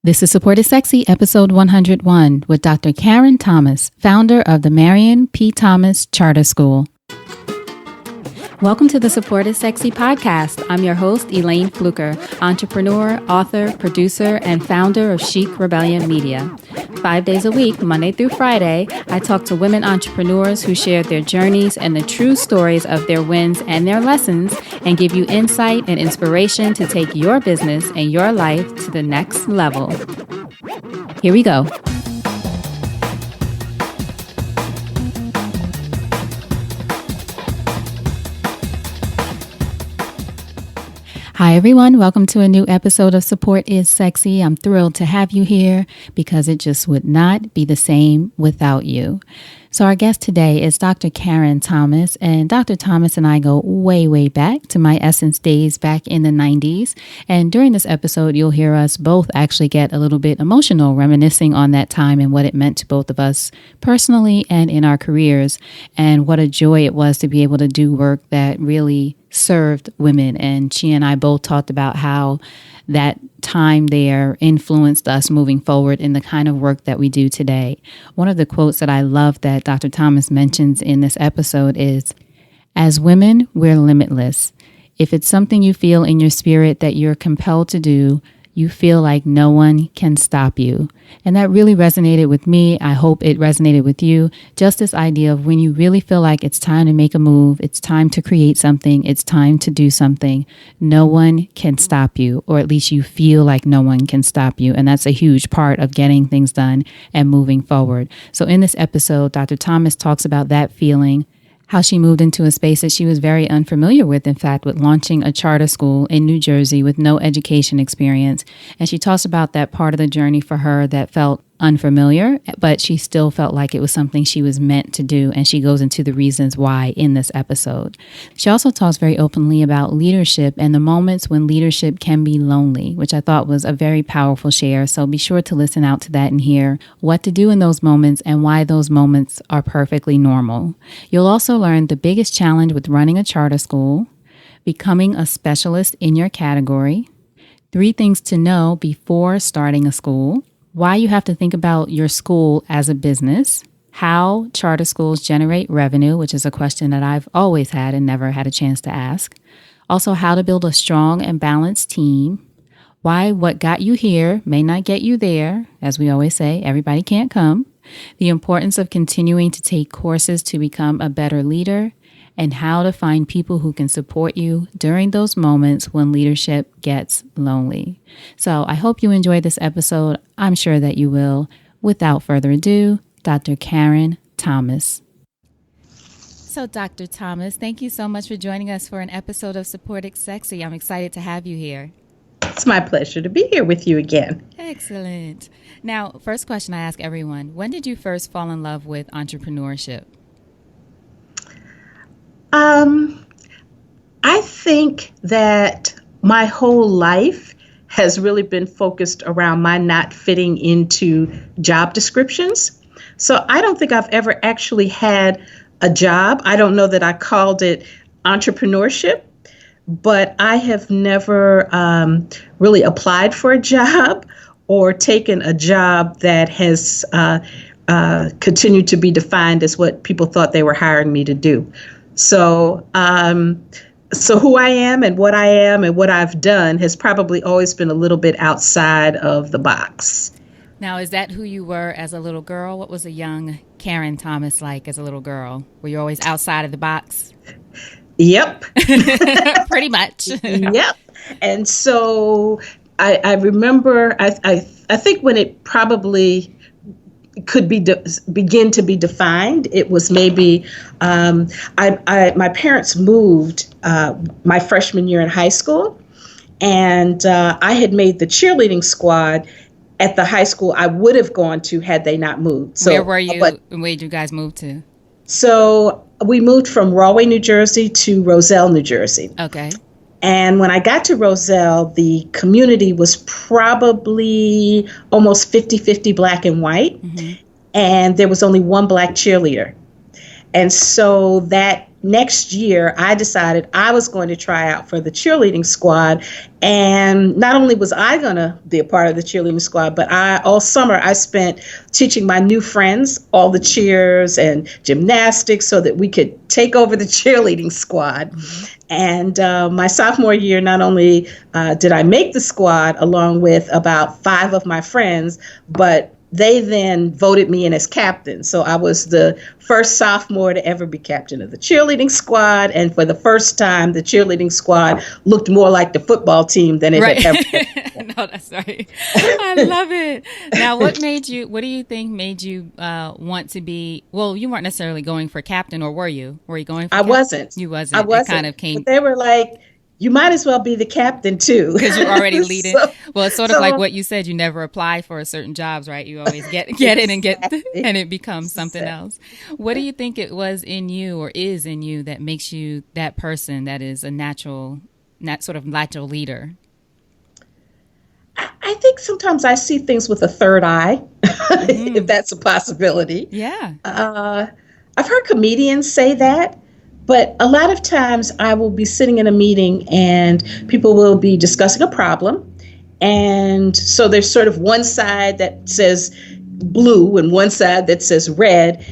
This is Support is Sexy, episode 101, with Dr. Karen Thomas, founder of the Marion P. Thomas Charter School. Welcome to the Support is Sexy podcast. I'm your host, Elayne Fluker, entrepreneur, author, producer, and founder of Chic Rebellion Media. 5 days a week, Monday through Friday, I talk to women entrepreneurs who share their journeys and the true stories of their wins and their lessons, and give you insight and inspiration to take your business and your life to the next level. Here we go. Hi, everyone. Welcome to a new episode of Support is Sexy. I'm thrilled to have you here because it just would not be the same without you. So our guest today is Dr. Karen Thomas, and Dr. Thomas and I go way, way back to my Essence days back in the 90s. And during this episode, you'll hear us both actually get a little bit emotional, reminiscing on that time and what it meant to both of us personally and in our careers, and what a joy it was to be able to do work that really served women. And she and I both talked about how that time there influenced us moving forward in the kind of work that we do today. One of the quotes that I love that Dr. Thomas mentions in this episode is, "As women, we're limitless. If it's something you feel in your spirit that you're compelled to do, you feel like no one can stop you." And that really resonated with me. I hope it resonated with you. Just this idea of when you really feel like it's time to make a move, it's time to create something, it's time to do something, no one can stop you, or at least you feel like no one can stop you. And that's a huge part of getting things done and moving forward. So in this episode, Dr. Thomas talks about that feeling, how she moved into a space that she was very unfamiliar with, in fact, with launching a charter school in New Jersey with no education experience. And she talks about that part of the journey for her that felt unfamiliar, but she still felt like it was something she was meant to do. And she goes into the reasons why in this episode. She also talks very openly about leadership and the moments when leadership can be lonely, which I thought was a very powerful share. So be sure to listen out to that and hear what to do in those moments and why those moments are perfectly normal. You'll also learn the biggest challenge with running a charter school, becoming a specialist in your category, 3 things to know before starting a school, why you have to think about your school as a business, how charter schools generate revenue, which is a question that I've always had and never had a chance to ask. Also, how to build a strong and balanced team, why what got you here may not get you there. As we always say, everybody can't come. The importance of continuing to take courses to become a better leader, and how to find people who can support you during those moments when leadership gets lonely. So I hope you enjoyed this episode. I'm sure that you will. Without further ado, Dr. Karen Thomas. So Dr. Thomas, thank you so much for joining us for an episode of Support is Sexy. I'm excited to have you here. It's my pleasure to be here with you again. Excellent. Now, first question I ask everyone, when did you first fall in love with entrepreneurship? I think that my whole life has really been focused around my not fitting into job descriptions. So I don't think I've ever actually had a job. I don't know that I called it entrepreneurship, but I have never really applied for a job or taken a job that has continued to be defined as what people thought they were hiring me to do. So who I am and what I've done has probably always been a little bit outside of the box. Now, is that who you were as a little girl? What was a young Karen Thomas like as a little girl? Were you always outside of the box? Yep. Pretty much. Yep. And so I remember, I think when it probably could begin to be defined, it was maybe my parents moved my freshman year in high school, and I had made the cheerleading squad at the high school I would have gone to had they not moved. So where were you? Where did you guys move to? So we moved from Rahway, New Jersey to Roselle, New Jersey. Okay. And when I got to Roselle, the community was probably almost 50-50 black and white. Mm-hmm. And there was only one black cheerleader. And so that next year, I decided I was going to try out for the cheerleading squad. And not only was I going to be a part of the cheerleading squad, but all summer I spent teaching my new friends all the cheers and gymnastics so that we could take over the cheerleading squad. And my sophomore year, not only did I make the squad along with about 5 of my friends, but they then voted me in as captain. So I was the first sophomore to ever be captain of the cheerleading squad. And for the first time, the cheerleading squad looked more like the football team than it had ever. No, that's right. I love it. Now, what do you think made you want to be, well, you weren't necessarily going for captain, or were you? Were you going for captain? Wasn't. You wasn't. I wasn't. It kind of came. But they were like, you might as well be the captain too. Because you're already leading. Well, it's sort of like what you said, you never apply for certain jobs, right? You always get it and it becomes something else. What do you think it was in you or is in you that makes you that person that is a natural leader? I think sometimes I see things with a third eye, if that's a possibility. Yeah. I've heard comedians say that. But a lot of times I will be sitting in a meeting and people will be discussing a problem. And so there's sort of one side that says blue and one side that says red.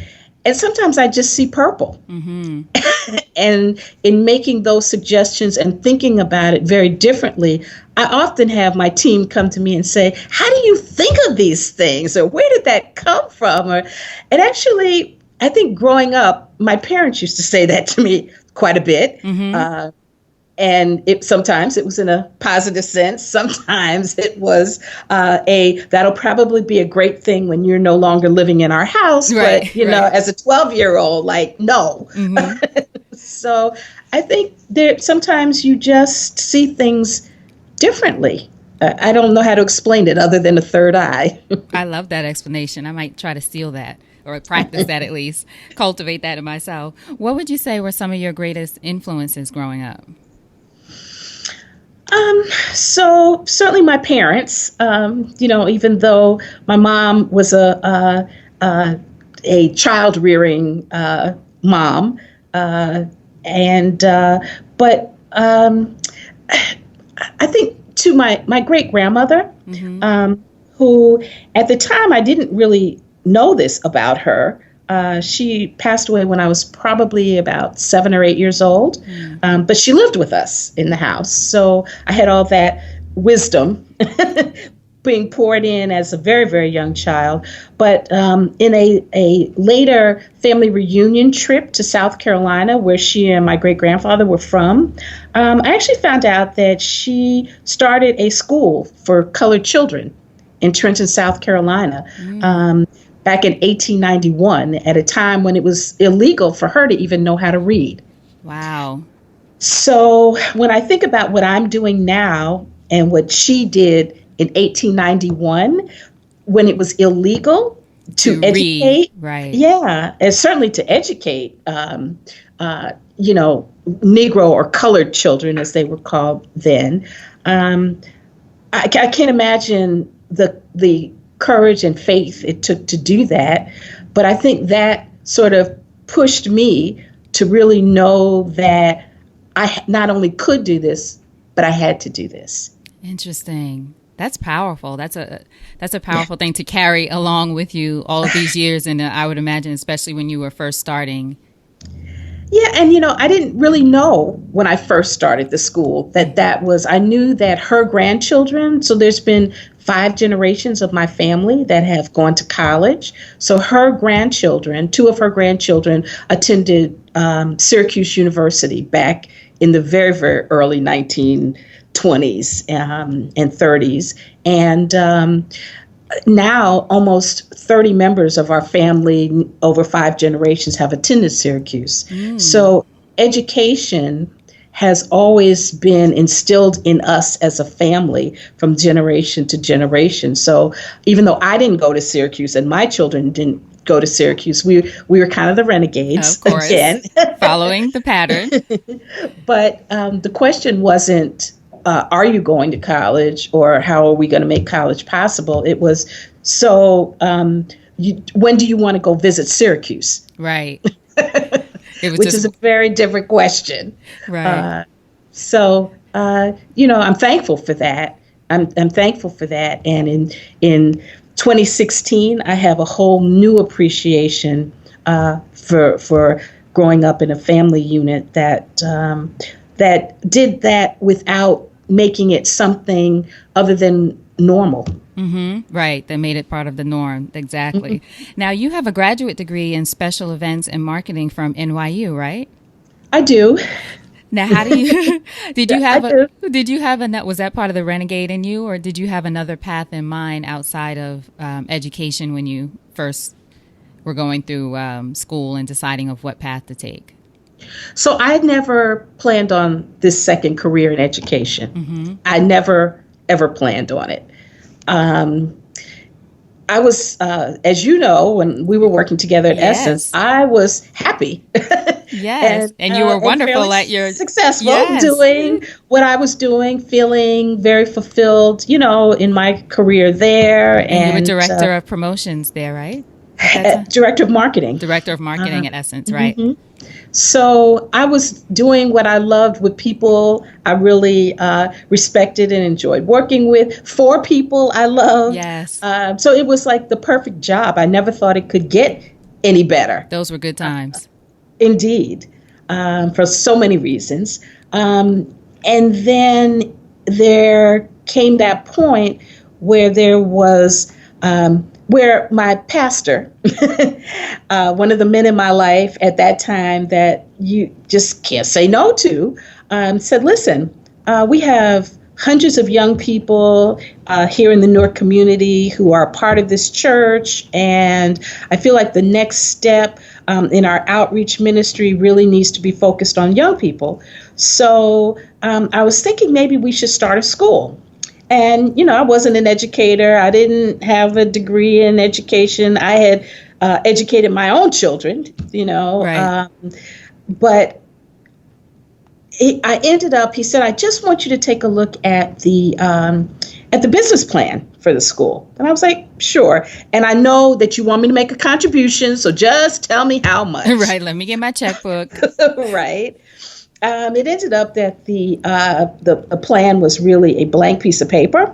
And sometimes I just see purple. Mm-hmm. And in making those suggestions and thinking about it very differently, I often have my team come to me and say, how do you think of these things? Or where did that come from? And actually, I think growing up, my parents used to say that to me quite a bit. Mm-hmm. And sometimes it was in a positive sense. Sometimes it was that'll probably be a great thing when you're no longer living in our house. Right, but, you know, as a 12-year-old, like, no. Mm-hmm. So I think sometimes you just see things differently. I don't know how to explain it other than a third eye. I love that explanation. I might try to steal that. Or practice that at least, cultivate that in myself. What would you say were some of your greatest influences growing up? So certainly my parents, even though my mom was a child rearing mom, but I think to my great grandmother, who at the time I didn't really know this about her. She passed away when I was probably about 7 or 8 years old, but she lived with us in the house. So I had all that wisdom being poured in as a very, very young child. But in a later family reunion trip to South Carolina, where she and my great-grandfather were from, I actually found out that she started a school for colored children in Trenton, South Carolina. Back in 1891, at a time when it was illegal for her to even know how to read. Wow. So when I think about what I'm doing now and what she did in 1891, when it was illegal to educate, right? Yeah, and certainly to educate, Negro or colored children, as they were called then. I can't imagine the courage and faith it took to do that. But I think that sort of pushed me to really know that I not only could do this, but I had to do this. Interesting. That's powerful. That's a powerful thing to carry along with you all of these years. And I would imagine, especially when you were first starting. Yeah. And, I didn't really know when I first started the school I knew that her grandchildren, so there's been 5 generations of my family that have gone to college. So her grandchildren, 2 of her grandchildren attended Syracuse University back in the very, very early 1920s and 30s. And now almost 30 members of our family over 5 generations have attended Syracuse. So education has always been instilled in us as a family from generation to generation. So even though I didn't go to Syracuse and my children didn't go to Syracuse, we were kind of the renegades. Of course, again. Following the pattern. But the question wasn't, are you going to college or how are we going to make college possible? It was, when do you want to go visit Syracuse? Right. It was which is just a very different question. right. I'm thankful for that. I'm thankful for that. And in 2016, I have a whole new appreciation for growing up in a family unit that did that without making it something other than normal. Right. That made it part of the norm. Exactly. Now, you have a graduate degree in special events and marketing from NYU, right? I do. Now, how do you I do. did you have a was that part of the renegade in you, or did you have another path in mind outside of education when you first were going through school and deciding of what path to take? So I never planned on this second career in education. I never ever planned on it. Um, I was, as you know, when we were working together at Essence, Yes. I was happy Yes. And you were and wonderful fairly at your successful yes. doing what I was doing, feeling very fulfilled, in my career there, And you were and director of promotions there, right? At that time? director of marketing. Director of marketing at Essence, right? So I was doing what I loved with people I really respected and enjoyed working with, for people I loved. Yes. So it was like the perfect job. I never thought it could get any better. Those were good times. Indeed, for so many reasons. And then there came that point where there was where my pastor, one of the men in my life at that time that you just can't say no to, said, listen, we have hundreds of young people here in the Newark community who are a part of this church. And I feel like the next step in our outreach ministry really needs to be focused on young people. So I was thinking maybe we should start a school. And, I wasn't an educator. I didn't have a degree in education. I had educated my own children, Right. But I ended up, he said, I just want you to take a look at the business plan for the school. And I was like, sure. And I know that you want me to make a contribution, so just tell me how much. Right. Let me get my checkbook. Right. It ended up that the plan was really a blank piece of paper.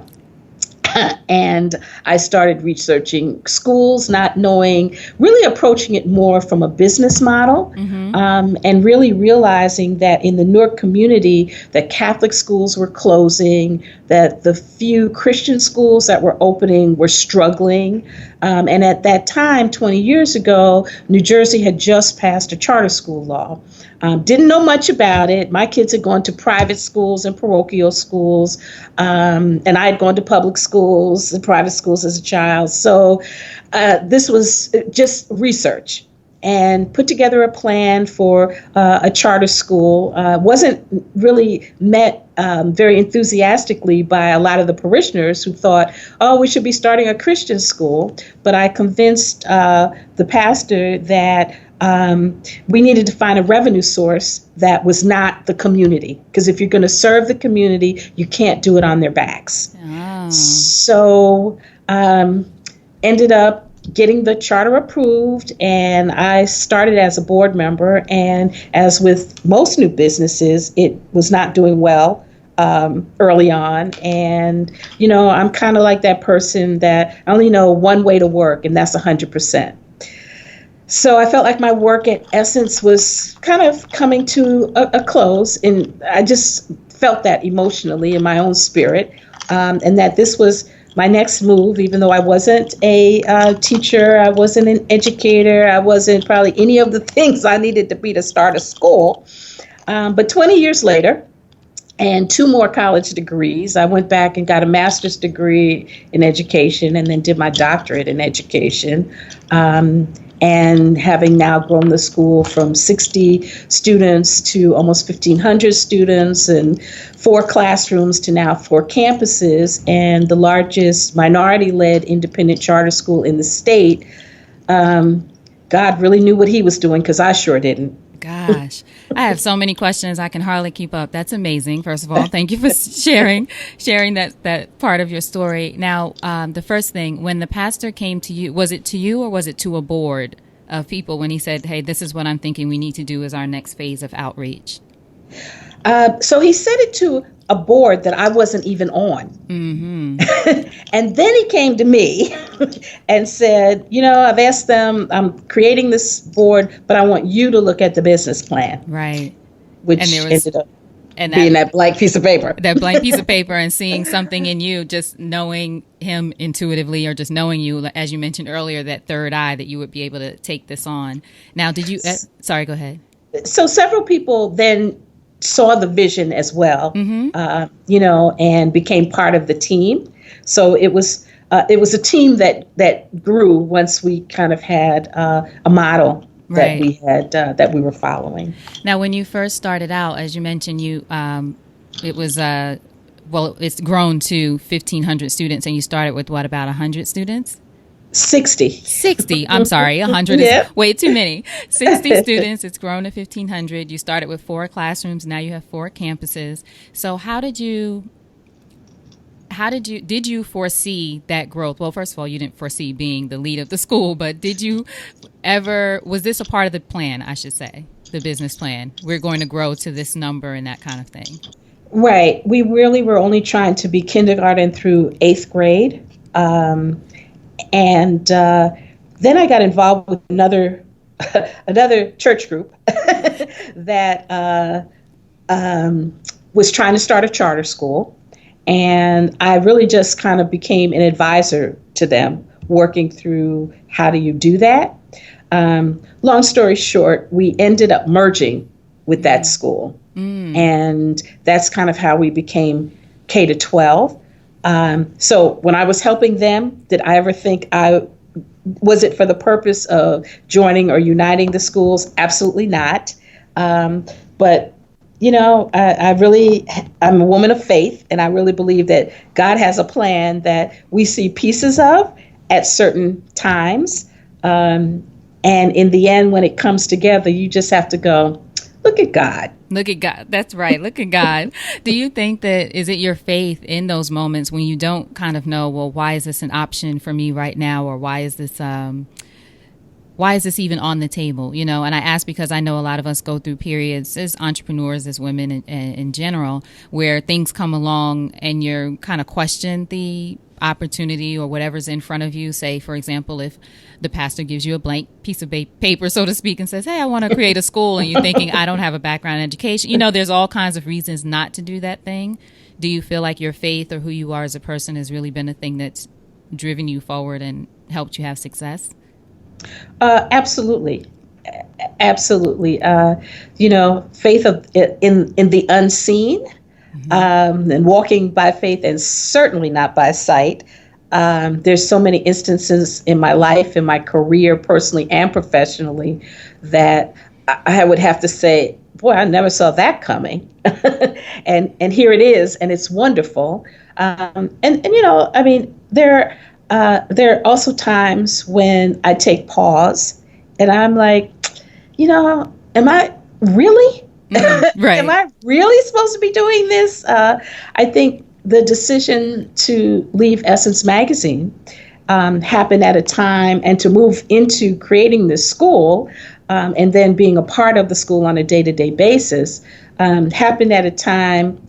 And I started researching schools, not knowing, really approaching it more from a business model, and really realizing that in the Newark community, that Catholic schools were closing, that the few Christian schools that were opening were struggling. And at that time, 20 years ago, New Jersey had just passed a charter school law. Didn't know much about it. My kids had gone to private schools and parochial schools, and I had gone to public schools and private schools as a child. So this was just research and put together a plan for a charter school. Wasn't really met very enthusiastically by a lot of the parishioners who thought, oh, we should be starting a Christian school. But I convinced the pastor that we needed to find a revenue source that was not the community. Because if you're going to serve the community, you can't do it on their backs. Oh. So ended up getting the charter approved, and I started as a board member. And as with most new businesses, it was not doing well early on. And, I'm kind of like that person that I only know one way to work, and that's 100%. So I felt like my work at Essence was kind of coming to a close, and I just felt that emotionally in my own spirit, and that this was my next move, even though I wasn't a teacher, I wasn't an educator, I wasn't probably any of the things I needed to be to start a school. But 20 years later, and 2 more college degrees, I went back and got a master's degree in education and then did my doctorate in education. And having now grown the school from 60 students to almost 1,500 students and 4 classrooms to now 4 campuses and the largest minority-led independent charter school in the state, God really knew what he was doing, because I sure didn't. Gosh, I have so many questions. I can hardly keep up. That's amazing. First of all, thank you for sharing that part of your story. Now, the first thing, when the pastor came to you, was it to you or was it to a board of people when he said, hey, this is what I'm thinking we need to do as our next phase of outreach? So he said it to a board that I wasn't even on. And then he came to me and said, I've asked them, I'm creating this board, but I want you to look at the business plan. Right. Which ended up being that blank piece of paper. That blank piece of paper, and seeing something in you, just knowing him intuitively, or just knowing you, as you mentioned earlier, that third eye, that you would be able to take this on. Now, did you, sorry, go ahead. So several people then saw the vision as well, and became part of the team. So it was a team that grew once we kind of had a model that we had that we were following. Now, when you first started out, as you mentioned, it was it's grown to 1,500 students, and you started with what, about 100 students? 60. I'm sorry. 100 is way too many. 60 students. It's grown to 1,500. You started with 4 classrooms. Now you have 4 campuses. So did you foresee that growth? Well, first of all, you didn't foresee being the lead of the school, but was this a part of the plan, I should say, the business plan? We're going to grow to this number and that kind of thing. Right. We really were only trying to be kindergarten through 8th grade. And then I got involved with another church group that was trying to start a charter school. And I really just kind of became an advisor to them, working through how do you do that. Long story short, we ended up merging with that school. And that's kind of how we became K-12. So when I was helping them, did I ever think was it for the purpose of joining or uniting the schools? Absolutely not. But I'm a woman of faith, and I really believe that God has a plan that we see pieces of at certain times. And in the end, when it comes together, you just have to go, look at God. Look at God. That's right. Look at God. Do you think is it your faith in those moments when you don't kind of know, well, why is this an option for me right now? Or why is this even on the table? And I ask because I know a lot of us go through periods as entrepreneurs, as women in general, where things come along and you're kind of question the opportunity or whatever's in front of you. Say, for example, if the pastor gives you a blank piece of paper, so to speak, and says, hey, I want to create a school, and you're thinking, I don't have a background in education. There's all kinds of reasons not to do that thing. Do you feel like your faith or who you are as a person has really been a thing that's driven you forward and helped you have success? Absolutely. Absolutely. Faith in the unseen, and walking by faith and certainly not by sight. There's so many instances in my life, in my career, personally and professionally, that I would have to say, boy, I never saw that coming. and here it is, and it's wonderful. There are also times when I take pause and I'm like, am I really? Right. Am I really supposed to be doing this? I think the decision to leave Essence Magazine happened at a time, and to move into creating this school and then being a part of the school on a day-to-day basis happened at a time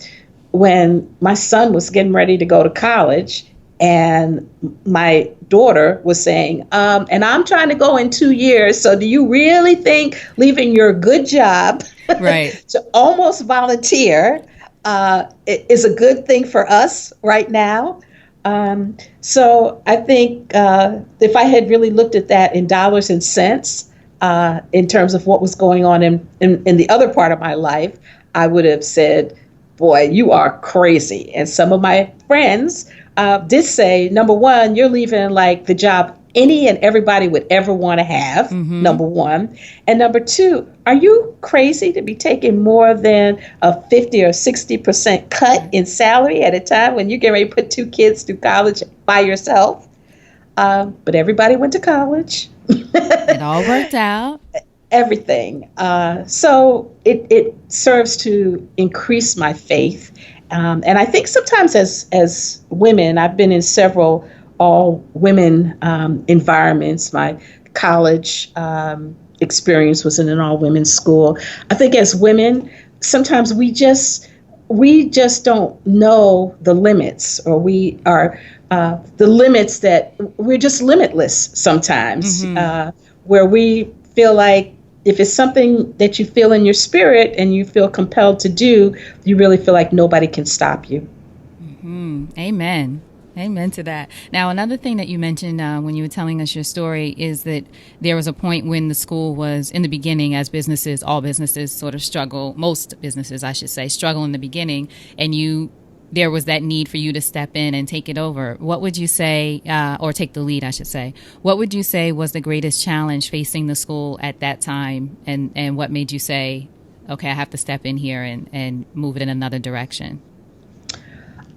when my son was getting ready to go to college. And my daughter was saying, and I'm trying to go in 2 years. So do you really think leaving your good job to almost volunteer is a good thing for us right now? So I think if I had really looked at that in dollars and cents, in terms of what was going on in the other part of my life, I would have said, boy, you are crazy. And some of my friends did say, number one, you're leaving like the job any and everybody would ever want to have, number one. And number two, are you crazy to be taking more than a 50 or 60% cut in salary at a time when you get ready to put 2 kids through college by yourself? But everybody went to college. It all worked out. Everything. So it serves to increase my faith. And I think sometimes as women, I've been in several all women environments. My college experience was in an all women's school. I think as women, sometimes we just don't know the limits, or we are the limits that we're just limitless sometimes, where we feel like if it's something that you feel in your spirit and you feel compelled to do, you really feel like nobody can stop you. Amen. Amen to that. Now, another thing that you mentioned when you were telling us your story is that there was a point when the school was in the beginning, as businesses, all businesses sort of struggle, most businesses, I should say, struggle in the beginning, and there was that need for you to step in and take it over. What would you say, or take the lead, I should say, what would you say was the greatest challenge facing the school at that time, and what made you say, okay, I have to step in here and move it in another direction?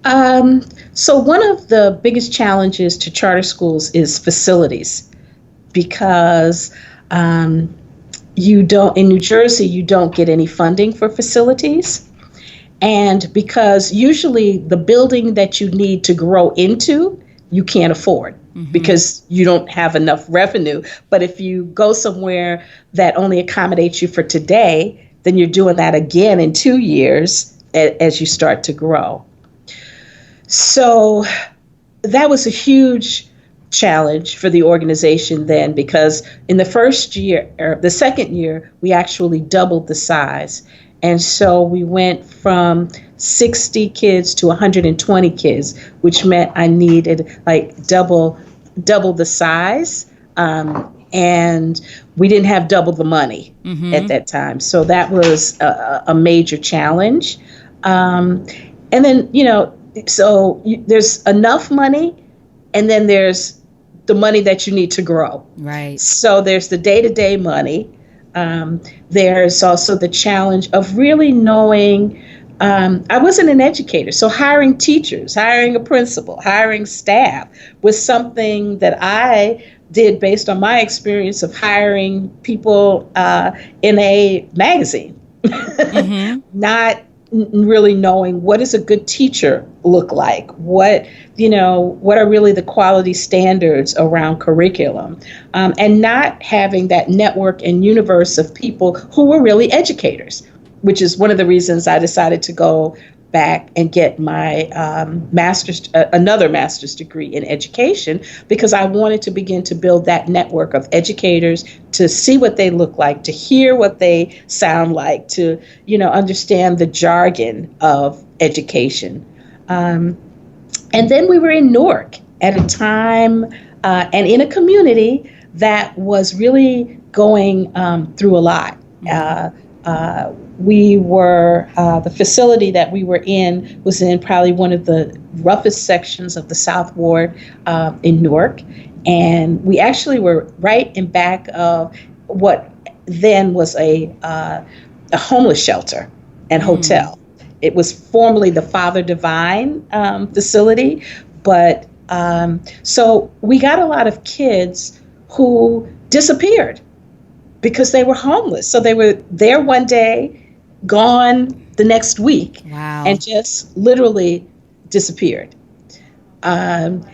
So one of the biggest challenges to charter schools is facilities, because you don't, in New Jersey, you don't get any funding for facilities. And because usually the building that you need to grow into, you can't afford because you don't have enough revenue. But if you go somewhere that only accommodates you for today, then you're doing that again in 2 years as you start to grow. So that was a huge challenge for the organization then, because in the first year, or the second year, we actually doubled the size. And so we went from 60 kids to 120 kids, which meant I needed like double the size. And we didn't have double the money at that time. So that was a major challenge. And then, there's enough money, and then there's the money that you need to grow. Right. So there's the day-to-day money. There's also the challenge of really knowing, I wasn't an educator, so hiring teachers, hiring a principal, hiring staff was something that I did based on my experience of hiring people in a magazine, not really knowing what does a good teacher look like, what are really the quality standards around curriculum, and not having that network and universe of people who were really educators, which is one of the reasons I decided to go back and get my another master's degree in education, because I wanted to begin to build that network of educators, to see what they look like, to hear what they sound like, to understand the jargon of education. And then we were in Newark at a time and in a community that was really going through a lot. We were, the facility that we were in was in probably one of the roughest sections of the South Ward in Newark. And we actually were right in back of what then was a homeless shelter and hotel. It was formerly the Father Divine facility. But so we got a lot of kids who disappeared because they were homeless. So they were there one day, gone the next week. Wow. And just literally disappeared. And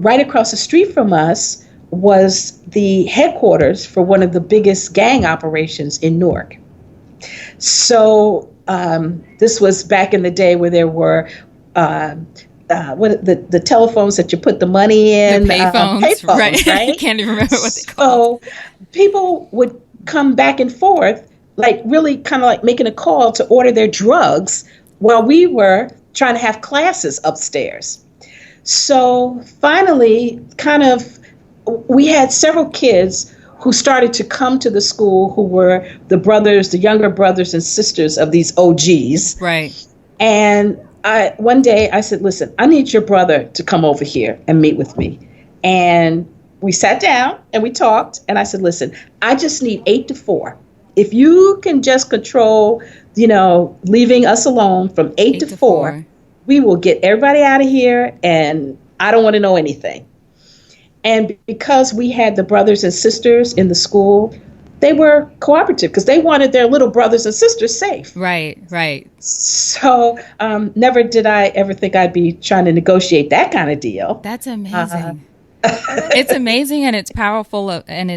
right across the street from us was the headquarters for one of the biggest gang operations in Newark. So this was back in the day where there were the telephones that you put the money in. The payphones, right? I can't even remember what they called. So people would come back and forth, like really kind of like making a call to order their drugs while we were trying to have classes upstairs. So finally, we had several kids who started to come to the school who were the younger brothers and sisters of these OGs. Right. And one day I said, listen, I need your brother to come over here and meet with me. And we sat down and we talked, and I said, listen, I just need 8 to 4. If you can just control, leaving us alone from 8 to 4, we will get everybody out of here, and I don't want to know anything. And because we had the brothers and sisters in the school, they were cooperative because they wanted their little brothers and sisters safe. Right, right. So never did I ever think I'd be trying to negotiate that kind of deal. That's amazing. It's amazing and it's powerful and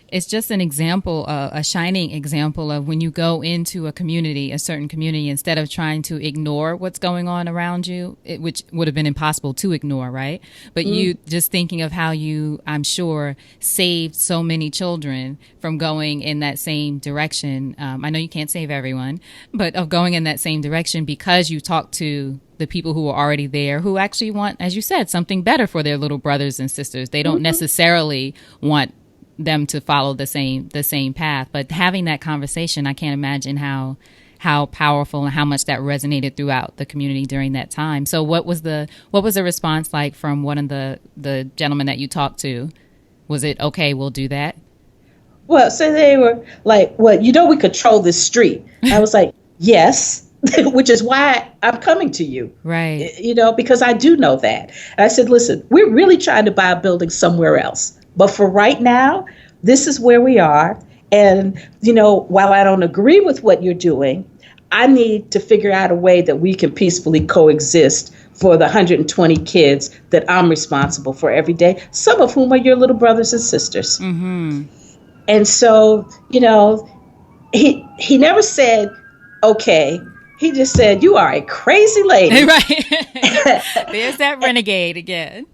it's just an example, a shining example of when you go into a community, a certain community, instead of trying to ignore what's going on around you, which would have been impossible to ignore, right? But you just thinking of how you, I'm sure, saved so many children from going in that same direction. I know you can't save everyone, but of going in that same direction because you talked to the people who are already there who actually want, as you said, something better for their little brothers and sisters. They don't necessarily want them to follow the same path, but having that conversation, I can't imagine how powerful and how much that resonated throughout the community during that time. So what was the response like from one of the gentlemen that you talked to? Was it okay, we'll do that? Well, so they were like, well, we control this street. I was like, yes. Which is why I'm coming to you. Right. Because I do know that. And I said, listen, we're really trying to buy a building somewhere else. But for right now, this is where we are. And, while I don't agree with what you're doing, I need to figure out a way that we can peacefully coexist for the 120 kids that I'm responsible for every day, some of whom are your little brothers and sisters. Mm-hmm. And so, he never said, okay. He just said, you are a crazy lady. Right. There's that renegade again.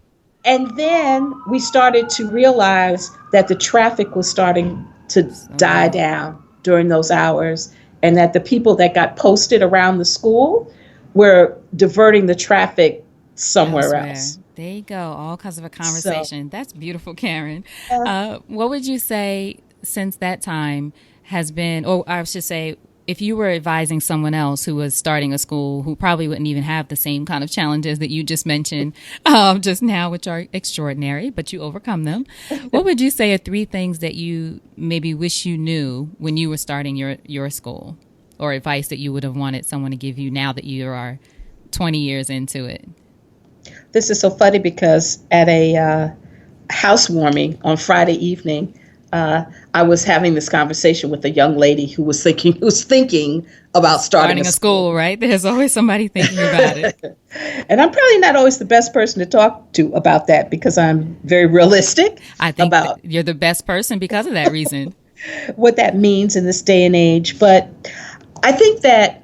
And then we started to realize that the traffic was starting to die down during those hours, and that the people that got posted around the school were diverting the traffic somewhere else. There you go. All kinds of a conversation. That's beautiful, Karen. What would you say since that time has been, or I should say, if you were advising someone else who was starting a school who probably wouldn't even have the same kind of challenges that you just mentioned just now, which are extraordinary, but you overcome them, what would you say are 3 things that you maybe wish you knew when you were starting your school, or advice that you would have wanted someone to give you now that you are 20 years into it? This is so funny because at a housewarming on Friday evening, I was having this conversation with a young lady who was thinking about starting a school. Right? There's always somebody thinking about it. And I'm probably not always the best person to talk to about that because I'm very realistic. I think you're the best person because of that reason. What that means in this day and age. But I think that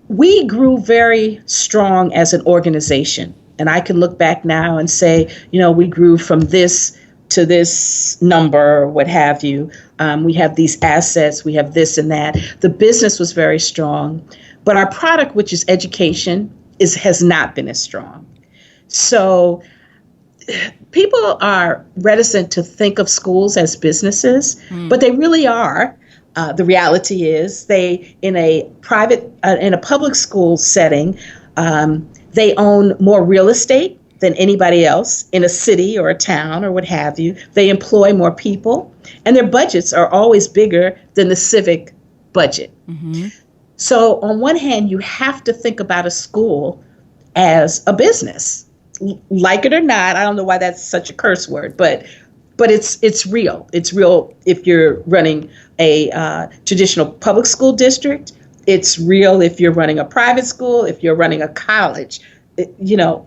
we grew very strong as an organization. And I can look back now and say, we grew from this to this number, or what have you. We have these assets, we have this and that. The business was very strong, but our product, which is education, has not been as strong. So people are reticent to think of schools as businesses, but they really are. The reality is in a public school setting, they own more real estate than anybody else in a city or a town or what have you. They employ more people, and their budgets are always bigger than the civic budget. Mm-hmm. So on one hand, you have to think about a school as a business. Like it or not, I don't know why that's such a curse word, but it's real. It's real if you're running a traditional public school district. It's real if you're running a private school, if you're running a college.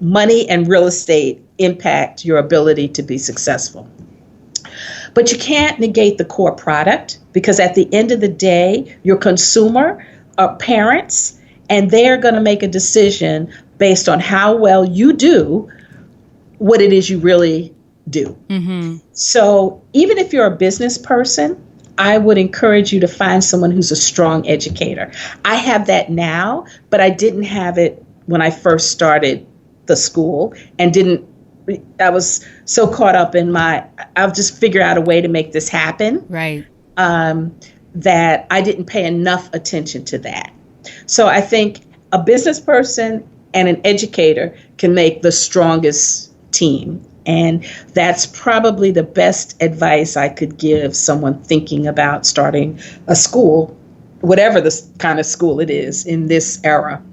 Money and real estate impact your ability to be successful. But you can't negate the core product because at the end of the day, your consumer are parents, and they're going to make a decision based on how well you do what it is you really do. Mm-hmm. So even if you're a business person, I would encourage you to find someone who's a strong educator. I have that now, but I didn't have it when I first started the school I was so caught up in I'll just figure out a way to make this happen. Right. That I didn't pay enough attention to that. So I think a business person and an educator can make the strongest team. And that's probably the best advice I could give someone thinking about starting a school, whatever the kind of school it is in this era.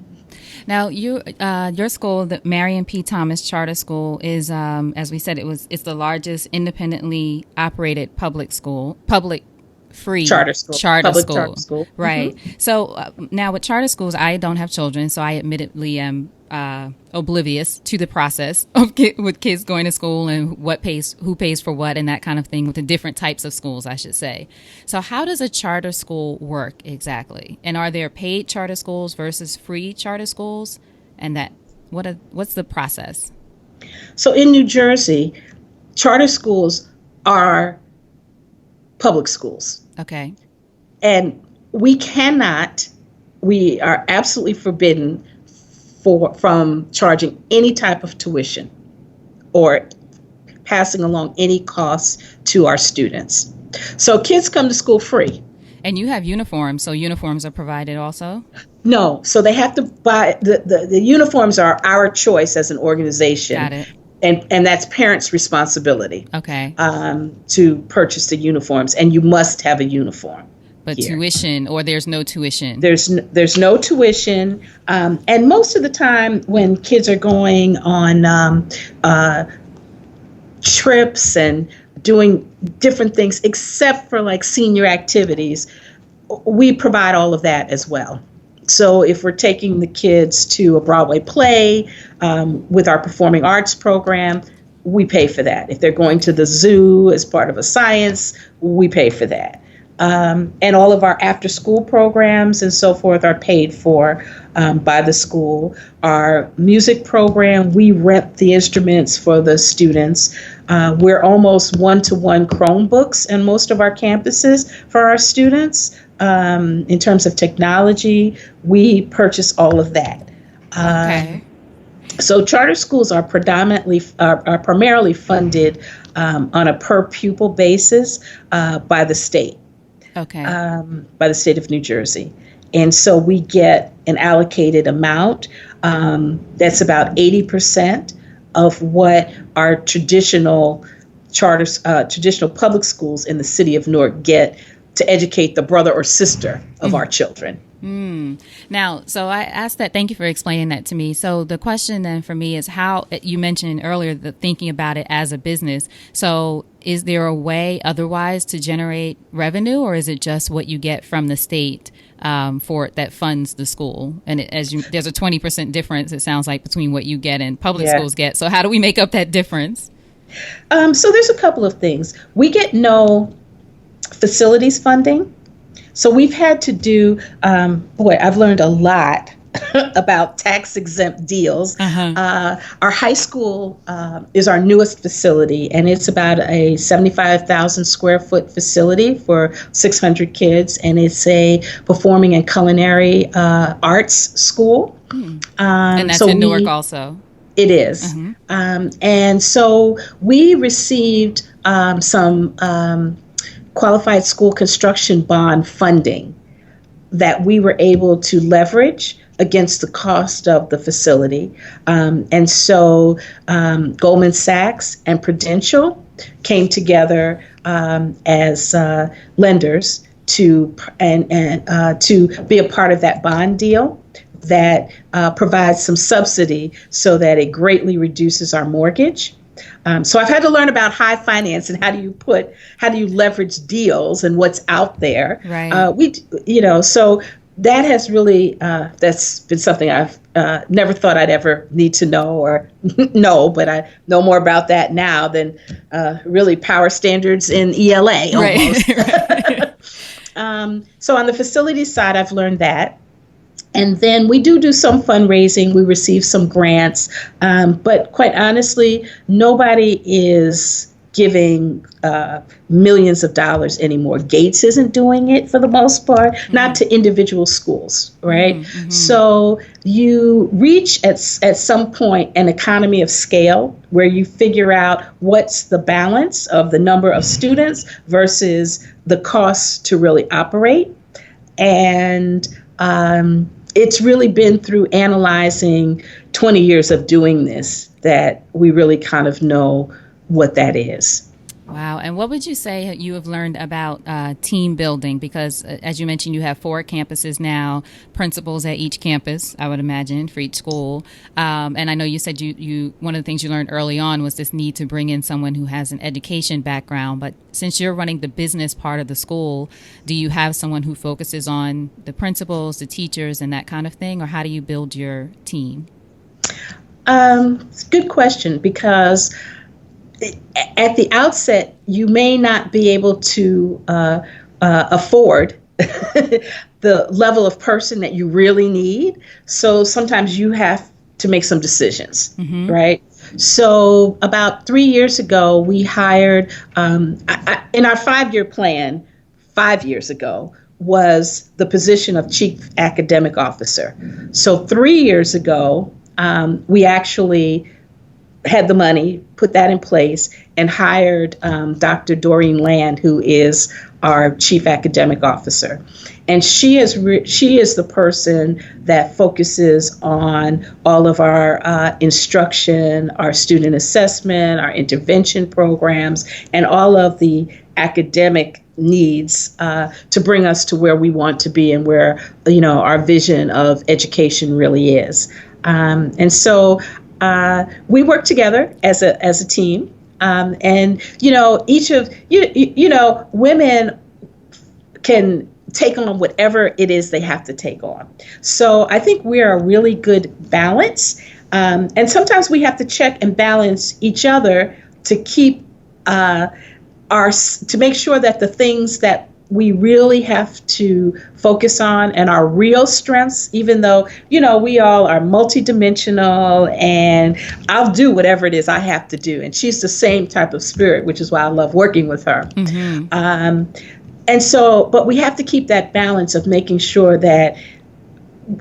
Now, your school, the Marion P. Charter School, is, as we said, it's the largest independently operated public free Charter school, charter public school. charter school. Right. So now with charter schools, I don't have children, so I admittedly am oblivious to the process of with kids going to school and who pays for what and that kind of thing with the different types of schools, I should say. So how does a charter school work exactly? And are there paid charter schools versus free charter schools? And what's the process? So in New Jersey, charter schools are public schools. Okay. And we are absolutely forbidden from charging any type of tuition or passing along any costs to our students. So kids come to school free. And you have uniforms, so uniforms are provided also? No, so they have to buy, the uniforms are our choice as an organization. Got it. And that's parents' responsibility. Okay. To purchase the uniforms, and you must have a uniform. But here. tuition, or there's no tuition? There's no tuition, and most of the time when kids are going on trips and doing different things, except for like senior activities, we provide all of that as well. So if we're taking the kids to a Broadway play with our performing arts program, we pay for that. If they're going to the zoo as part of a science, we pay for that. And all of our after-school programs and so forth are paid for by the school. Our music program, we rent the instruments for the students. We're almost one-to-one Chromebooks in most of our campuses for our students. In terms of technology, we purchase all of that. Okay. So charter schools are primarily funded on a per pupil basis by the state. Okay. By the state of New Jersey. And so we get an allocated amount that's about 80% of what our traditional traditional public schools in the city of Newark get to educate the brother or sister of our children. Now, so I asked that. Thank you for explaining that to me. So the question then for me is how you mentioned earlier the thinking about it as a business. So is there a way otherwise to generate revenue, or is it just what you get from the state for that funds the school? And there's a 20% difference, it sounds like, between what you get and public schools get. So how do we make up that difference? So there's a couple of things. We get no facilities funding. So we've had to do, I've learned a lot about tax exempt deals. Our high school is our newest facility, and it's about a 75,000 square foot facility for 600 kids, and it's a performing and culinary arts school. And that's in Newark also? It is. And so we received some qualified school construction bond funding that we were able to leverage against the cost of the facility. And so Goldman Sachs and Prudential came together as lenders to be a part of that bond deal that provides some subsidy so that it greatly reduces our mortgage. So I've had to learn about high finance and how do you leverage deals and what's out there. Right. So that has really, that's been something I've never thought I'd ever need to know or know, but I know more about that now than really power standards in ELA almost. Right. So on the facilities side, I've learned that. And then we do some fundraising. We receive some grants. But quite honestly, nobody is giving millions of dollars anymore. Gates isn't doing it for the most part, not to individual schools, right? So you reach at some point an economy of scale where you figure out what's the balance of the number of students versus the costs to really operate. And it's really been through analyzing 20 years of doing this that we really kind of know what that is. Wow. And what would you say you have learned about team building? Because as you mentioned, you have 4 campuses now, principals at each campus, I would imagine, for each school. And I know you said you one of the things you learned early on was this need to bring in someone who has an education background. But since you're running the business part of the school, do you have someone who focuses on the principals, the teachers, and that kind of thing? Or how do you build your team? It's a good question, because at the outset, you may not be able to afford the level of person that you really need. So sometimes you have to make some decisions, right? So about 3 years ago, we hired, in our 5-year plan, 5 years ago, was the position of Chief Academic Officer. So 3 years ago, we actually had the money, put that in place, and hired Dr. Doreen Land, who is our Chief Academic Officer. And she is the person that focuses on all of our instruction, our student assessment, our intervention programs, and all of the academic needs to bring us to where we want to be and where, our vision of education really is. And so we work together as a team, and each of women can take on whatever it is they have to take on. So I think we are a really good balance, and sometimes we have to check and balance each other to keep to make sure that the things that we really have to focus on and our real strengths, even though, we all are multidimensional, and I'll do whatever it is I have to do. And she's the same type of spirit, which is why I love working with her. And so, but we have to keep that balance of making sure that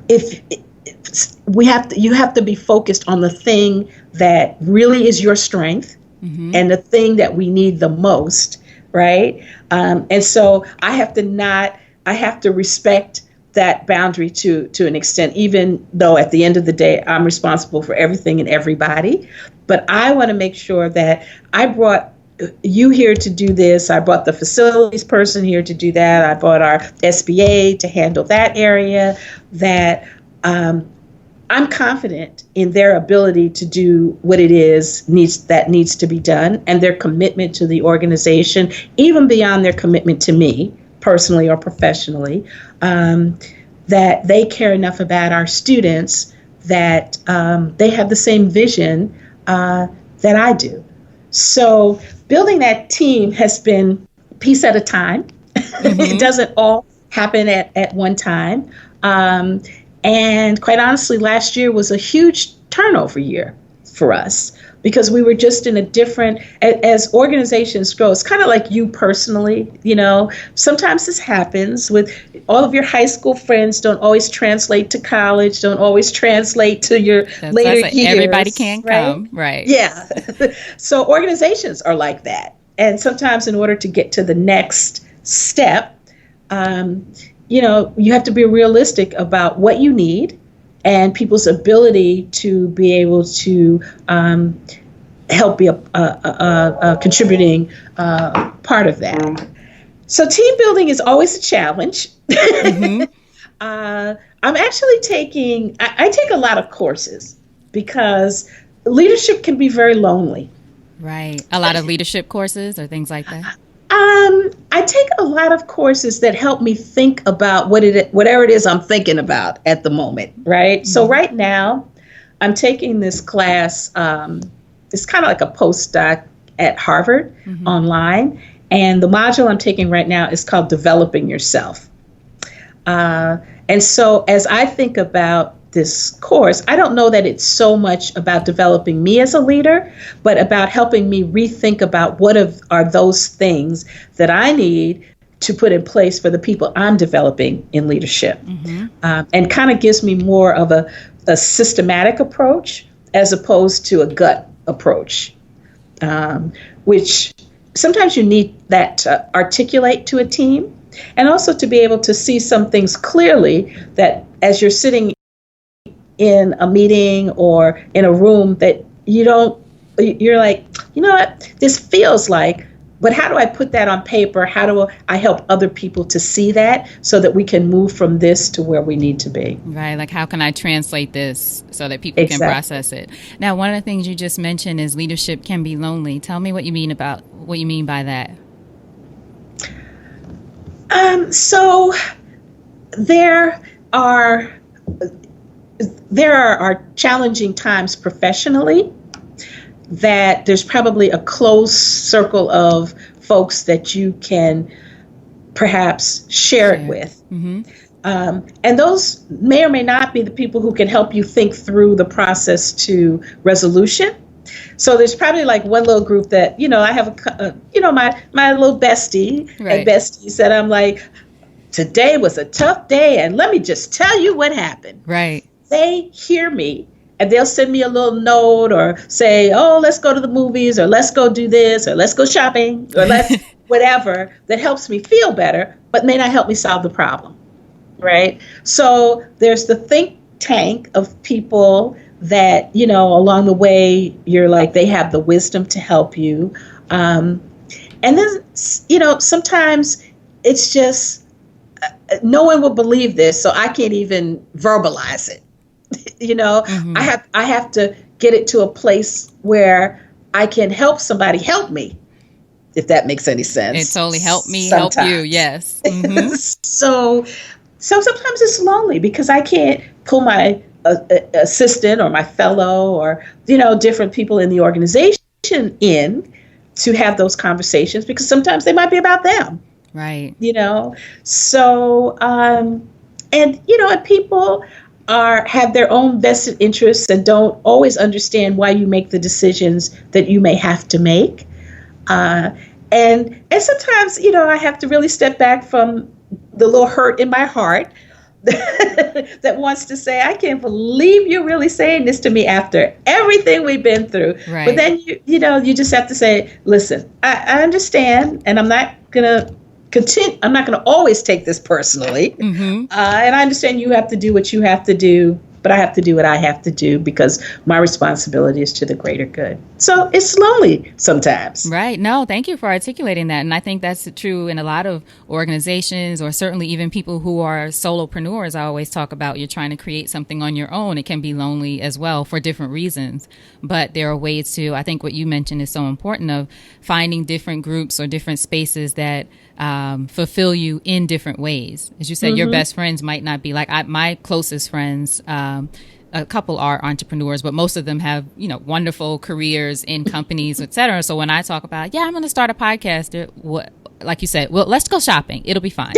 you have to be focused on the thing that really is your strength and the thing that we need the most. Right. And so I have to respect that boundary to an extent, even though at the end of the day, I'm responsible for everything and everybody. But I want to make sure that I brought you here to do this. I brought the facilities person here to do that. I brought our SBA to handle that area, that I'm confident in their ability to do what it is needs to be done, and their commitment to the organization, even beyond their commitment to me personally or professionally, that they care enough about our students that they have the same vision that I do. So building that team has been a piece at a time. It doesn't all happen at one time. And quite honestly, last year was a huge turnover year for us, because we were just in a different, as organizations grow, it's kind of like you personally, sometimes this happens with all of your high school friends don't always translate to college, don't always translate to your later years. Everybody can't come, right? Yeah. So organizations are like that. And sometimes in order to get to the next step, you have to be realistic about what you need and people's ability to be able to help be a contributing part of that. So team building is always a challenge. I'm actually I take a lot of courses, because leadership can be very lonely. Right. A lot of leadership courses or things like that? I take a lot of courses that help me think about whatever it is I'm thinking about at the moment, right? So right now, I'm taking this class. It's kind of like a postdoc at Harvard online. And the module I'm taking right now is called Developing Yourself. And so as I think about this course, I don't know that it's so much about developing me as a leader, but about helping me rethink about what are those things that I need to put in place for the people I'm developing in leadership. And kind of gives me more of a systematic approach as opposed to a gut approach, which sometimes you need that to articulate to a team, and also to be able to see some things clearly, that as you're sitting in a meeting or in a room, that you're like, you know what, this feels like But how do I put that on paper? How do I help other people to see that so that we can move from this to where we need to be? Right. Like, how can I translate this so that people can Exactly. process it? Now, one of the things you just mentioned is leadership can be lonely. Tell me what you mean by that. So there are challenging times professionally that there's probably a close circle of folks that you can perhaps share it with. Mm-hmm. And those may or may not be the people who can help you think through the process to resolution. So there's probably like one little group that, I have my little bestie and besties that I'm like, today was a tough day and let me just tell you what happened. Right. They hear me and they'll send me a little note or say, oh, let's go to the movies or let's go do this or let's go shopping or let's whatever that helps me feel better, but may not help me solve the problem. Right. So there's the think tank of people that, along the way, you're like, they have the wisdom to help you. And then, sometimes it's just no one will believe this. So I can't even verbalize it. Mm-hmm. I have to get it to a place where I can help somebody help me, if that makes any sense. It totally help me, sometimes. Help you. Yes. Mm-hmm. So sometimes it's lonely because I can't pull my assistant or my fellow or, different people in the organization in to have those conversations because sometimes they might be about them. Right. So, and people have their own vested interests and don't always understand why you make the decisions that you may have to make. And sometimes, I have to really step back from the little hurt in my heart that wants to say, I can't believe you're really saying this to me after everything we've been through. Right. But then, you just have to say, listen, I understand, and I'm not going to continue. I'm not going to always take this personally. Mm-hmm. And I understand you have to do what you have to do, but I have to do what I have to do because my responsibility is to the greater good. So it's lonely sometimes. Right. No, thank you for articulating that. And I think that's true in a lot of organizations or certainly even people who are solopreneurs. I always talk about you're trying to create something on your own. It can be lonely as well for different reasons. But there are ways to, I think what you mentioned is so important of finding different groups or different spaces that fulfill you in different ways. As you said, mm-hmm. Your best friends might not be like my closest friends. A couple are entrepreneurs, but most of them have, wonderful careers in companies, et cetera. So when I talk about, I'm going to start a podcast, like you said, well, let's go shopping. It'll be fine.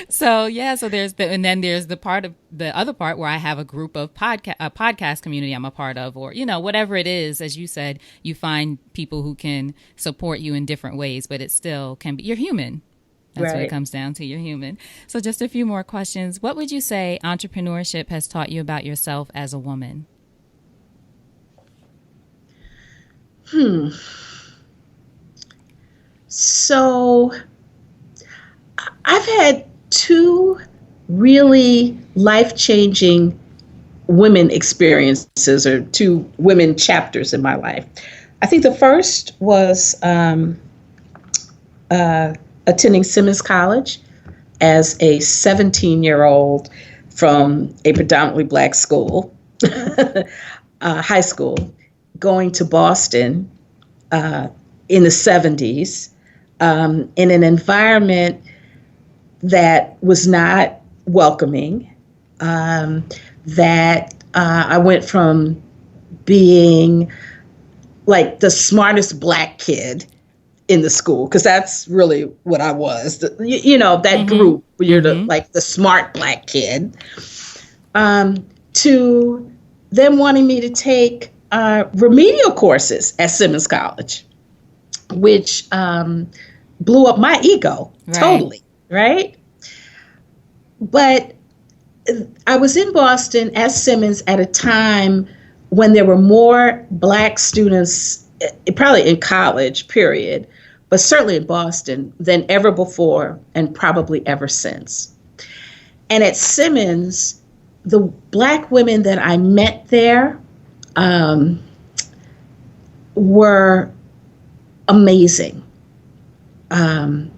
So there's and then there's the other part where I have a group of podcast community I'm a part of, or, whatever it is, as you said, you find people who can support you in different ways, but it still can be, you're human. That's right. What it comes down to. You're human. So just a few more questions. What would you say entrepreneurship has taught you about yourself as a woman? So I've had two really life-changing women experiences or two women chapters in my life. I think the first was attending Simmons College as a 17-year-old from a predominantly Black school, high school, going to Boston in the 70s in an environment that was not welcoming, that I went from being like the smartest Black kid in the school, because that's really what I was. That mm-hmm. group where you're mm-hmm. the smart Black kid, to them wanting me to take remedial courses at Simmons College, which blew up my ego totally, right? But I was in Boston at Simmons at a time when there were more Black students, probably in college, period, but certainly in Boston, than ever before and probably ever since. And at Simmons, the Black women that I met there were amazing. I'm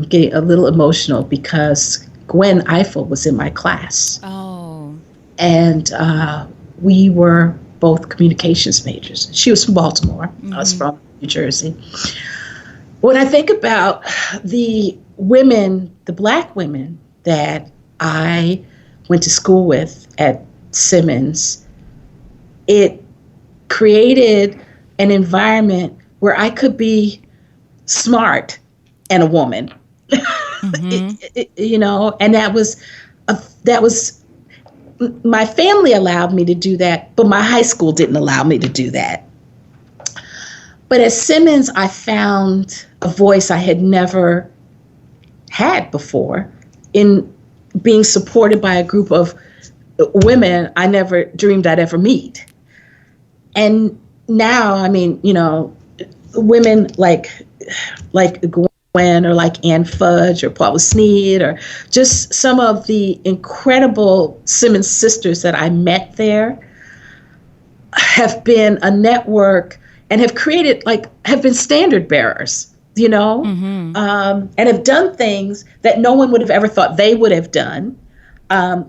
getting a little emotional because Gwen Eiffel was in my class. Oh. And we were both communications majors. She was from Baltimore. I was from New Jersey. When I think about the women, the Black women that I went to school with at Simmons, it created an environment where I could be smart and a woman. You know, and that was my family allowed me to do that, but my high school didn't allow me to do that. But at Simmons, I found a voice I had never had before in being supported by a group of women I never dreamed I'd ever meet. And now, I mean, you know, women like Gwen or like Ann Fudge or Paula Sneed or just some of the incredible Simmons sisters that I met there have been a network and have created, like, have been standard bearers, you know, and have done things that no one would have ever thought they would have done,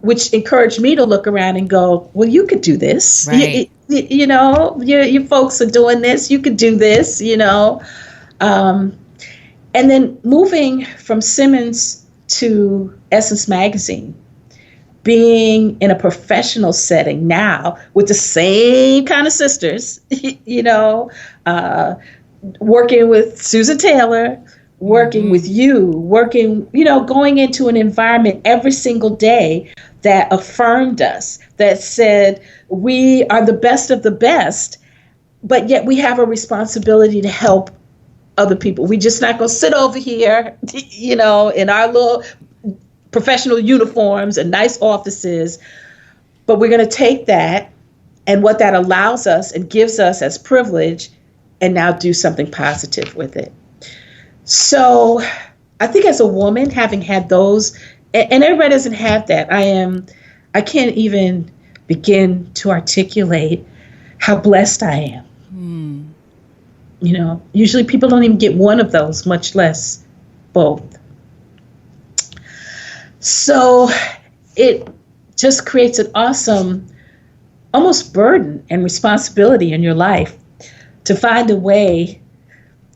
which encouraged me to look around and go, well, you could do this. Right. You know, you folks are doing this. You could do this, you know. And then moving from Simmons to Essence Magazine, being in a professional setting now with the same kind of sisters, you know, working with Susan Taylor, working with you, working, you know, going into an environment every single day that affirmed us, that said we are the best of the best, but yet we have a responsibility to help other people. We just not going to sit over here, you know, in our little professional uniforms and nice offices, but we're going to take that and what that allows us and gives us as privilege and now do something positive with it. So I think as a woman, having had those, and everybody doesn't have that, I can't even begin to articulate how blessed I am. You know, usually people don't even get one of those, much less both. So it just creates an awesome, almost burden and responsibility in your life to find a way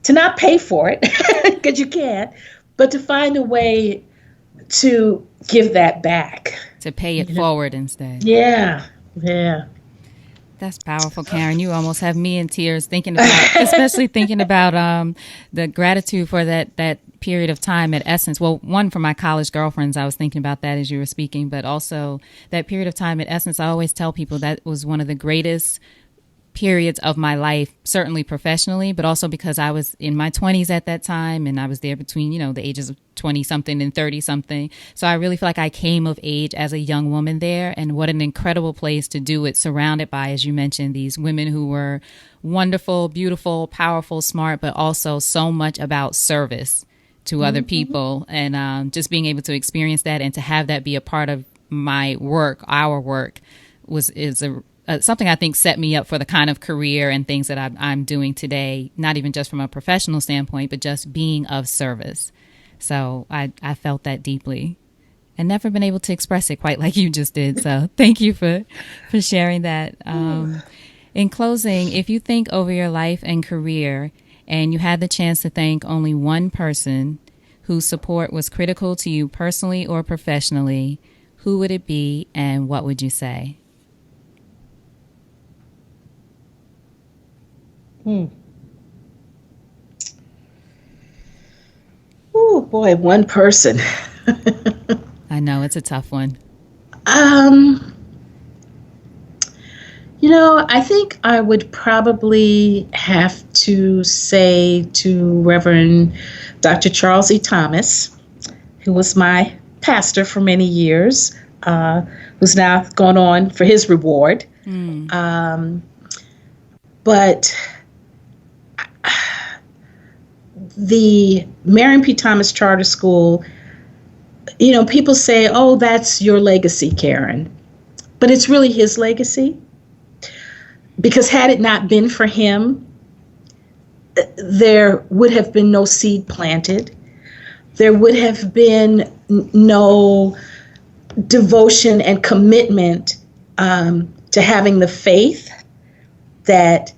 to not pay for it, because you can't, but to find a way to give that back. To pay it forward instead. Yeah. That's powerful, Karen. You almost have me in tears thinking about, especially thinking about the gratitude for that period of time at Essence. Well, one, for my college girlfriends, I was thinking about that as you were speaking, but also that period of time at Essence. I always tell people that was one of the greatest periods of my life, certainly professionally, but also because I was in my 20s at that time, and I was there between, you know, the ages of 20 something and 30 something. So I really feel like I came of age as a young woman there, and what an incredible place to do it, surrounded by, as you mentioned, these women who were wonderful, beautiful, powerful, smart, but also so much about service to other people, and just being able to experience that and to have that be a part of my work, our work, is something I think set me up for the kind of career and things that I'm doing today, not even just from a professional standpoint, but just being of service. So I felt that deeply and never been able to express it quite like you just did. So thank you for sharing that. In closing, if you think over your life and career and you had the chance to thank only one person whose support was critical to you personally or professionally, who would it be and what would you say? Oh boy, one person. I know it's a tough one. You know, I think I would probably have to say to Reverend Dr. Charles E. Thomas, who was my pastor for many years, who's now gone on for his reward. But the Marion P. Thomas Charter School, you know, people say, oh, that's your legacy, Karen. But it's really his legacy. Because had it not been for him, there would have been no seed planted. There would have been no devotion and commitment to having the faith that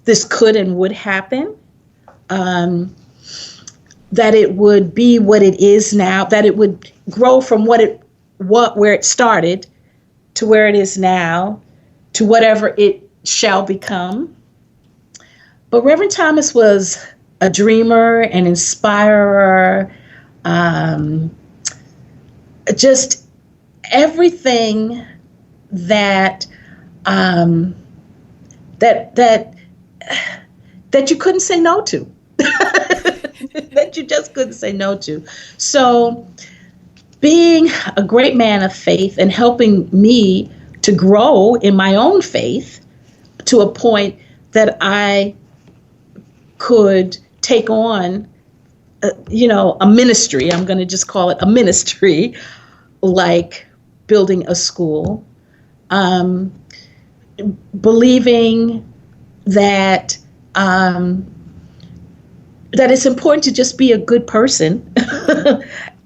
this could and would happen, that it would be what it is now, that it would grow from where it started to where it is now, to whatever it shall become. But Reverend Thomas was a dreamer, an inspirer, just everything that that you couldn't say no to, that you just couldn't say no to. So being a great man of faith and helping me to grow in my own faith to a point that I could take on, a ministry. I'm going to just call it a ministry, like building a school, believing that that it's important to just be a good person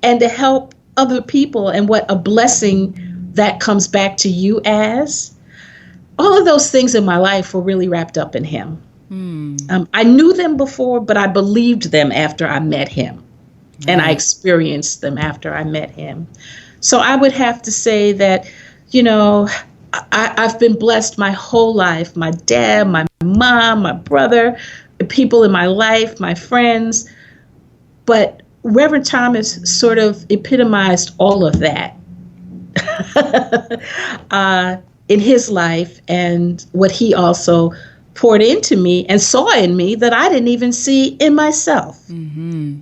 and to help other people, and what a blessing that comes back to you as. All of those things in my life were really wrapped up in him. I knew them before, but I believed them after I met him, and I experienced them after I met him. So I would have to say that, I've been blessed my whole life. My dad, my mom, my brother, the people in my life, my friends. But Reverend Thomas sort of epitomized all of that in his life, and what he also poured into me and saw in me that I didn't even see in myself. Mm-hmm.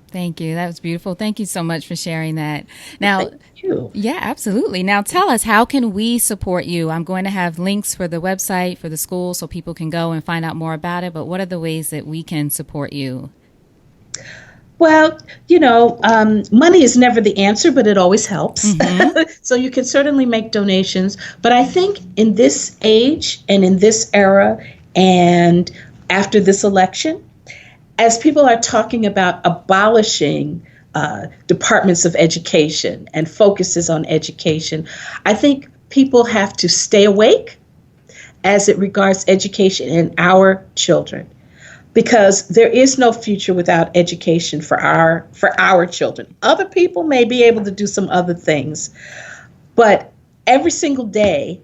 Thank you. That was beautiful. Thank you so much for sharing that. Now, Thank you. Yeah, absolutely. Now tell us, how can we support you? I'm going to have links for the website, for the school, so people can go and find out more about it. But what are the ways that we can support you? Well, money is never the answer, but it always helps. Mm-hmm. So you can certainly make donations. But I think in this age and in this era and after this election, as people are talking about abolishing departments of education and focuses on education, I think people have to stay awake as it regards education and our children, because there is no future without education for our children. Other people may be able to do some other things, but every single day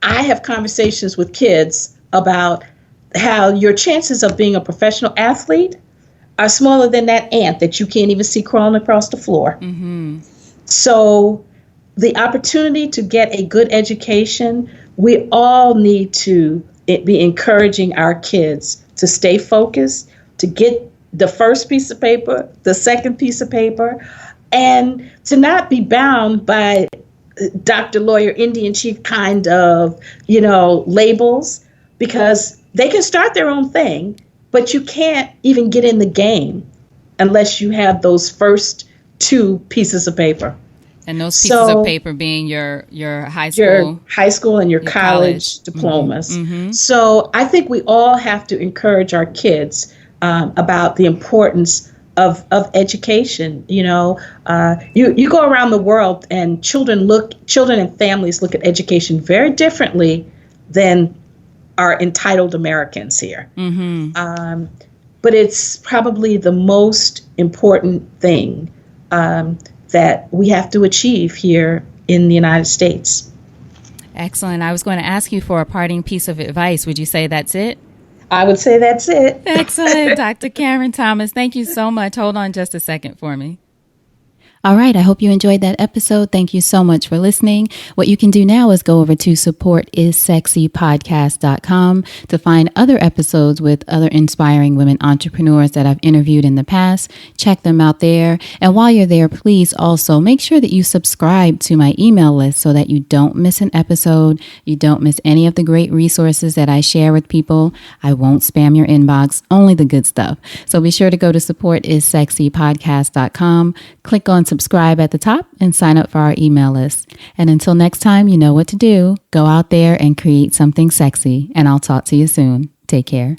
I have conversations with kids about how your chances of being a professional athlete are smaller than that ant that you can't even see crawling across the floor. Mm-hmm. So the opportunity to get a good education, we all need to be encouraging our kids to stay focused, to get the first piece of paper, the second piece of paper, and to not be bound by Dr. Lawyer, Indian Chief kind of, labels, because they can start their own thing, but you can't even get in the game unless you have those first two pieces of paper. And those pieces of paper being your high school. Your high school and your college diplomas. Mm-hmm. So I think we all have to encourage our kids about the importance of education. You go around the world and children and families look at education very differently than our entitled Americans here. Mm-hmm. But it's probably the most important thing that we have to achieve here in the United States. Excellent. I was going to ask you for a parting piece of advice. Would you say that's it? I would say that's it. Excellent. Dr. Karen Thomas, thank you so much. Hold on just a second for me. All right. I hope you enjoyed that episode. Thank you so much for listening. What you can do now is go over to supportissexypodcast.com to find other episodes with other inspiring women entrepreneurs that I've interviewed in the past. Check them out there. And while you're there, please also make sure that you subscribe to my email list so that you don't miss an episode. You don't miss any of the great resources that I share with people. I won't spam your inbox, only the good stuff. So be sure to go to supportissexypodcast.com, click on subscribe at the top, and sign up for our email list. And until next time, you know what to do. Go out there and create something sexy, and I'll talk to you soon. Take care.